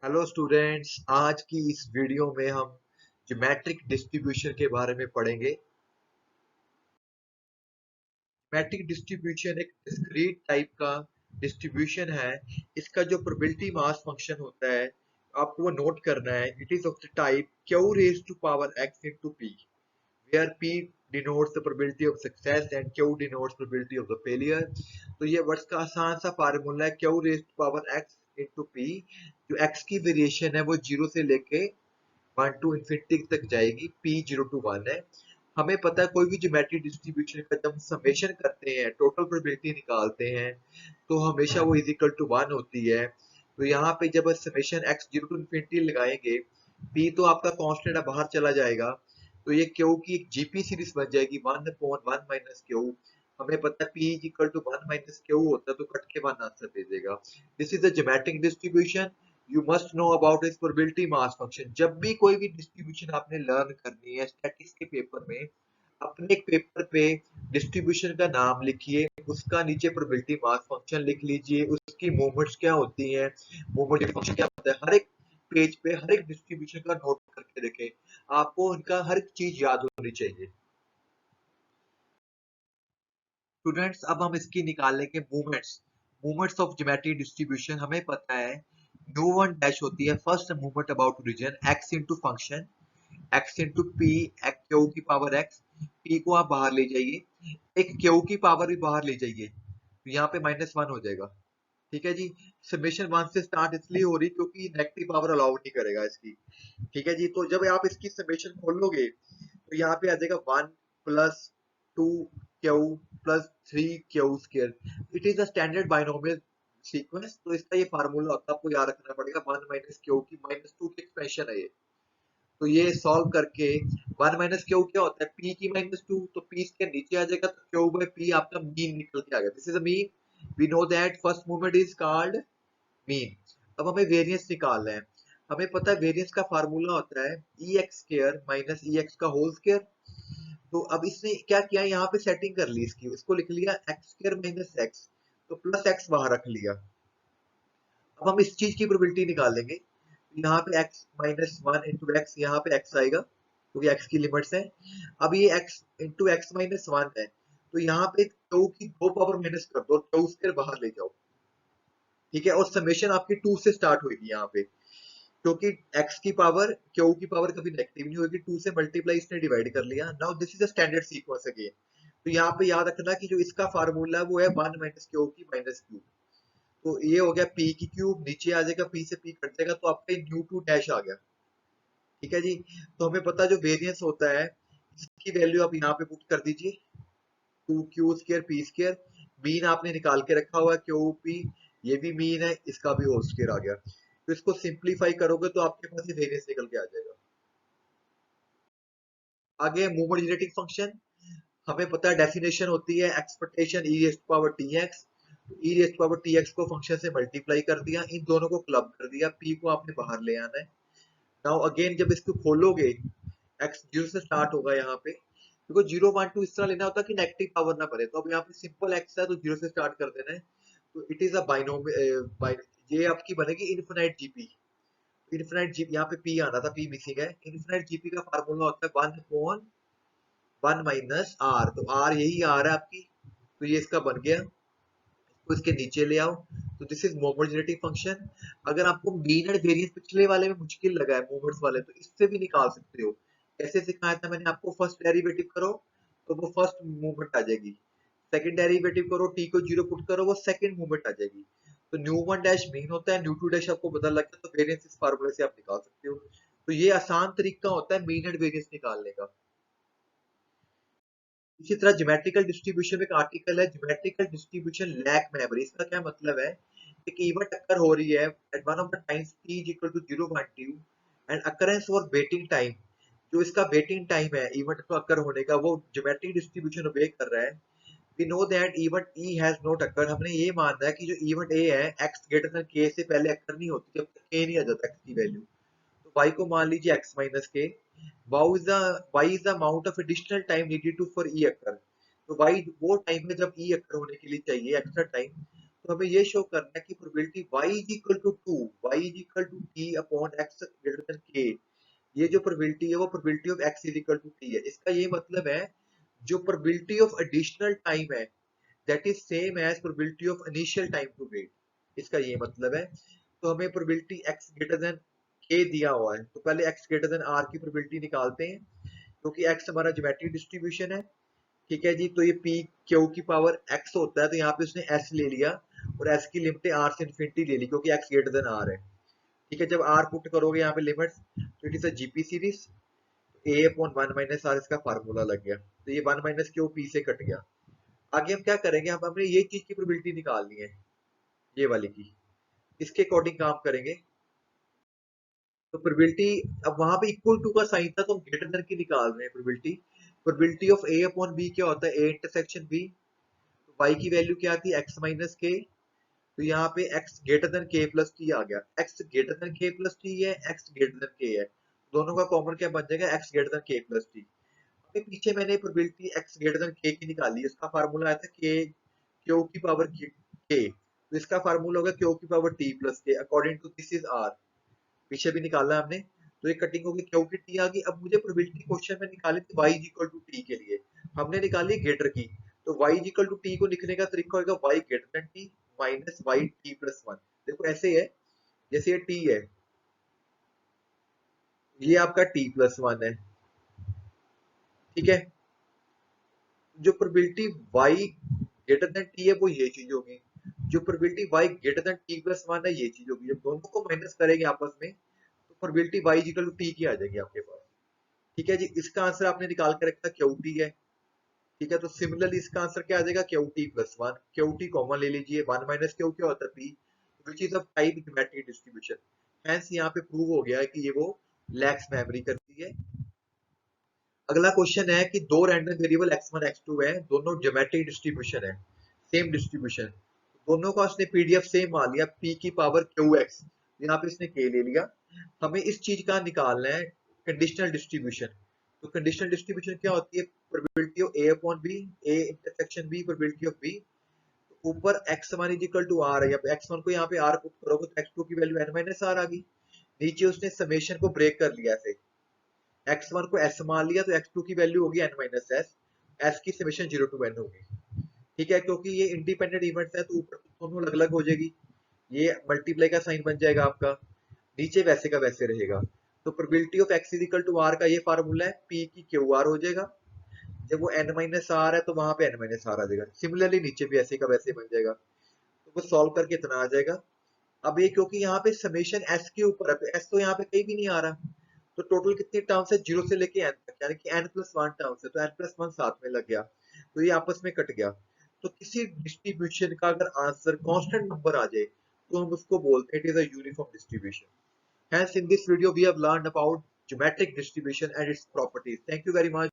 Hello students, आज की इस वीडियो में हम ज्योमेट्रिक डिस्ट्रीब्यूशन के बारे में पढ़ेंगे। ज्योमेट्रिक डिस्ट्रीब्यूशन एक डिस्क्रीट टाइप का डिस्ट्रीब्यूशन है। इसका जो प्रोबेबिलिटी मास फंक्शन होता है, आपको वो नोट करना है। It is of the type q raise to power x into p, where p denotes the probability of success and q denotes probability of the failure। तो ये वर्ड्स का आसान सा फार्मूला है, q raise to power x into p। जो x की variation है वो 0 से लेके 1 टू इंफिनिटी तक जाएगी, p 0 to 1 है। हमें पता है कोई भी ज्योमेट्रिक डिस्ट्रीब्यूशन का जब समेशन करते हैं, टोटल प्रोबेबिलिटी निकालते हैं, तो हमेशा वो इज इक्वल टू 1 होती है। तो यहाँ पे जब समेशन x 0 टू इंफिनिटी लगाएंगे, p तो आपका कांस्टेंट बाहर चला जाएगा, तो ये q की एक जीपी सीरीज बन जाएगी 1 अपॉन 1 माइनस q। हमें पता है p is equal to 1 minus q होता है, तो कट के 1 आंसर दे देगा। This is the geometric distribution. You must know about इस प्रोबेबिलिटी मास फंक्शन। जब भी कोई भी डिस्ट्रीब्यूशन आपने लर्न करनी है स्टैटिस्टिक्स के पेपर में, अपने एक पेपर पे डिस्ट्रीब्यूशन का नाम लिखिए, उसका नीचे प्रोबेबिलिटी मास फंक्शन लिख लीजिए, उसकी मोमेंट्स क्या होती हैं, मोमेंट फंक्शन क्या होता है। हर एक पेज पे हर एक डिस्ट्रीब्यूशन का नोट करके रखें, आपको उनका हर एक चीज याद होनी चाहिए। स्टूडेंट्स, अब हम इसकी निकाल लेंगे movements. Movements of geometric distribution हमें पता है न्यू वन डैश होती है first movement about origin x into function x into p, q की पावर x। p को आप बाहर ले जाइए, एक क्यू की पावर भी बाहर ले जाइए, तो यहाँ पे -1 हो जाएगा। ठीक है जी। समेशन 1 से स्टार्ट इसलिए हो रही क्योंकि नेगेटिव पावर अलाउ नहीं करेगा इसकी। ठीक है जी। तो जब आप इसकी समेशन खोलोगे, तो यहाँ पे आ जाएगा 1 plus 2 Q plus 3 Q square. It is a standard binomial sequence. तो इसका ये फार्मूला होता है, आपको याद रखना पड़ेगा। 1 माइनस क्यू की -2 की एक्सपेंशन है ये। तो ये सॉल्व करके 1 माइनस क्यू क्या होता है, p की -2, तो p इसके नीचे आ जाएगा, तो क्यू बाई p आपका मीन निकल के आ गया। This is a mean. We know that first movement is called mean. अब हमें वेरिएंस निकालना है। हमें पता है वेरिएंस का फार्मूला होता है ई एक्स स्क्र माइनस ई एक्स का होल स्क्र। तो अब इसने क्या किया, यहाँ पे सेटिंग कर ली इसकी, इसको लिख लिया एक्स स्क्र माइनस एक्स, तो प्लस एक्स बाहर रख लिया। अब हम इस चीज की प्रोबेबिलिटी निकालेंगे। यहाँ पे x -1 इंटू एक्स, यहाँ पे x आएगा क्योंकि x की लिमिट्स है। अब ये x इंटू एक्स -1 है, तो यहाँ पे क्यू की 2 पावर माइनस कर दो, क्यू स्क्वायर बाहर ले जाओ। ठीक है। और समेशन आपकी 2 से स्टार्ट होगी यहाँ पे, क्योंकि x की पावर q की पावर कभी नेगेटिव नहीं होगी, 2 से मल्टीप्लाई इसने डिवाइड कर लिया। Now this is a standard sequence again. तो यहाँ पे याद रखना कि जो इसका फार्मूला है वो है 1 माइनस क्यू की माइनस क्यू। तो ये हो गया p की क्यूब, नीचे आ जाएगा, p से p कट जाएगा, तो आपका न्यू टू डैश आ गया। ठीक है जी। तो हमें पता जो वेरिएंस होता है, इसकी वैल्यू आप यहाँ पे पुट कर दीजिए, 2q² p²। मीन आपने निकाल के रखा हुआ है क्यू पी, ये भी मीन है, इसका भी होल स्क्वायर आ गया। तो इसको सिंप्लीफाई करोगे तो आपके पास ये वेरिएंस निकल के आ जाएगा। आगे मोमेंट जेनेटिक फंक्शन। हमें पता है डेफिनेशन होती है expectation e raise to power t x. E raise to power t x को फंक्शन से मल्टीप्लाई कर दिया, इन दोनों को क्लब कर दिया, पी को आपने बाहर ले आना है। नाउ अगेन जब इसको खोलोगे, एक्स 0 से स्टार्ट होगा यहाँ पे, क्योंकि 0 1 2 इस तरह लेना होता है कि नेगेटिव पावर ना बने। तो अब यहाँ पे सिंपल एक्स है, तो 0 से स्टार्ट कर देना है। तो इट इज अ बाइनोमियल, ये आपकी बनेगी इनफिनाइट जीपी। इनफिनाइट जीपी, यहाँ पे पी आना था, पी मिसिंग है। इनफिनाइट जीपी का फार्मूला होता है 1 अपॉन 1 माइनस आर। तो आर यही आर है आपकी, तो ये इसका बन गया। इसको इसके नीचे ले आओ, तो this is moment genetic function. अगर आपको मीन एंड वेरिएंस पिछले वाले में मुश्किल लगा है मोमेंट्स वाले, तो इससे भी निकाल सकते हो। कैसे सिखाया था मैंने आपको, फर्स्ट डेरिवेटिव करो तो वो फर्स्ट मूवमेंट आ जाएगी, सेकंड डेरिवेटिव करो, टी को 0 पुट करो, वो सेकंड मूवमेंट आ जाएगी। तो न्यू वन डैश मीन होता है, न्यू टू डैश आपको पता लग गया, तो वेरिएंस इस फार्मूले से आप निकाल सकते हो। तो ये आसान तरीका होता है मीन एंड वेरिएंस निकालने का। इसी तरह ज्योमेट्रिकल डिस्ट्रीब्यूशन में एक आर्टिकल है, ज्योमेट्रिकल डिस्ट्रीब्यूशन लैक मेमोरी। इसका क्या मतलब है, एक इवेंट अकर हो रही है at one of the times t is equal to 0.2 and occurrence for waiting time. जो इसका वेटिंग टाइम है इवेंट को अकर होने का, वो ज्योमेट्रिक डिस्ट्रीब्यूशन ओबे कर रहा है। We know that event e has not occur. हमने ये मानना है कि जो इवेंट a है x ग्रेटर देन k से पहले अकर नहीं होती, जब तक k नहीं आ जाता x की वैल्यू। तो y को मान लीजिए x माइनस के। y is the amount of additional time needed to for e occur। तो y वो टाइम है जब e occur होने के लिए चाहिए एक्स्ट्रा टाइम। तो हमें ये शो करना है कि probability y is equal to 2, y is equal to t upon x greater than k, ये जो प्रोबेबिलिटी है वो probability of x is equal to t है। इसका ये मतलब है जो प्रोबेबिलिटी ऑफ एडिशनल टाइम है that is same as probability of initial time to wait, इसका ये मतलब है। तो हमें probability x greater than k दिया हुआ है, तो पहले x ग्रेटर देन r की प्रोबेबिलिटी निकालते हैं, क्योंकि x हमारा ज्योमेट्रिक डिस्ट्रीब्यूशन है। ठीक है जी, तो ये p q की पावर x होता है, तो यहाँ पे उसने s ले लिया और s की लिमिट r से इन्फिनिटी ले ली क्योंकि x ग्रेटर देन r है। ठीक है, जब r पुट करोगे यहाँ पे लिमिट्स, तो it is a GP series, a upon 1 minus r इसका फार्मूला लग गया, तो ये 1 माइनस क्यू p से कट गया। आगे हम क्या करेंगे, हम हमने ये चीज की प्रोबेबिलिटी निकालनी है, ये वाली की, इसके अकॉर्डिंग काम करेंगे। तो प्रोबेबिलिटी, अब वहां पे इक्वल टू का साइन था तो हम ग्रेटर देन की निकाल रहे हैं probability. Probability of a upon b क्या होता है, a इंटरसेक्शन b, y की वैल्यू क्या थी x माइनस के, तो यहाँ पे x greater than k plus t आ गया, x greater than k plus t है, x ग्रेटर देन k है, दोनों का कॉमन क्या बन जाएगा, x greater than k plus t. अभी पीछे मैंने probability x greater than k की निकाली, इसका फार्मूला आया था k q की पावर k, तो इसका फार्मूला होगा q की power t plus k according to this is r, पीछे भी निकाला हमने, तो ये कटिंग होगी q की t आ गई। अब मुझे प्रोबेबिलिटी क्वेश्चन में निकाली थी y is equal to t के लिए, हमने निकाली ग्रेटर की, तो y is equal to t को लिखने का तरीका होगा y greater than t minus y t plus 1। देखो ऐसे है, जैसे ये t है, ये आपका t प्लस 1 है, ठीक है, जो probability y greater than t है वो ये चीज होगी, जो probability y greater than t plus 1 है ये चीज होगी। जब दोनों को माइनस करेंगे आपस में, तो probability y is equal to t की आ जाएगी आपके पास। ठीक है जी, इसका आंसर आपने निकाल के रखा QT है। ठीक है, तो सिमिलरली इसका आंसर क्या आ जाएगा, QT प्लस 1, QT कॉमन ले लीजिए, 1 माइनस Q क्या होता है P, which is of type geometric distribution. Hence यहाँ पे प्रूव हो गया है कि ये वो लैक्स मेमोरी करती है। अगला क्वेश्चन है कि दो रैंडम वेरिएबल x1 x2 है, दोनों ज्योमेट्रिक डिस्ट्रीब्यूशन है, सेम डिस्ट्रीब्यूशन, दोनों का उसने पीडीएफ सेम मान लिया, p की पावर qx, यहाँ पे इसने k ले लिया। हमें इस चीज का निकालना है कंडीशनल डिस्ट्रीब्यूशन। तो कंडीशनल डिस्ट्रीब्यूशन क्या होती है, probability of a upon b, a intersection b, probability of b, ऊपर x1 is equal to r है, या x1 को यहाँ पे r पुट करोगे तो x2 की वैल्यू n माइनस r आ गई, नीचे उसने समेशन को ब्रेक कर लिया ऐसे, x1 को s मान लिया तो x2 की वैल्यू होगी n माइनस s, s की समेशन 0 टू n होगी। ठीक है, क्योंकि ये इंडिपेंडेंट इवेंट्स है तो ऊपर दोनों अलग अलग हो जाएगी, ये मल्टीप्लाई का साइन बन जाएगा आपका, नीचे वैसे का वैसे रहेगा। तो probability of x is equal to r का ये फार्मूला है, p की qr हो जाएगा, जब वो n माइनस r है तो वहां पे n माइनस r आ जाएगा, सिमिलरली नीचे भी ऐसे का वैसे बन जाएगा, तो वो सॉल्व करके इतना आ जाएगा। अब ये क्योंकि यहाँ पे समेशन s के ऊपर है, तो s तो यहाँ पे कहीं भी नहीं आ रहा, तो टोटल कितनी टर्म्स है, 0 से लेके n तक, यानी कि n प्लस 1 टर्म्स है, तो n प्लस 1 साथ में लग गया, तो ये आपस में कट गया। तो किसी डिस्ट्रीब्यूशन का अगर आंसर कांस्टेंट नंबर आ जाए तो हम उसको बोलते हैं it is a uniform distribution. Hence in this video we have learned about geometric distribution and its properties. Thank you very much.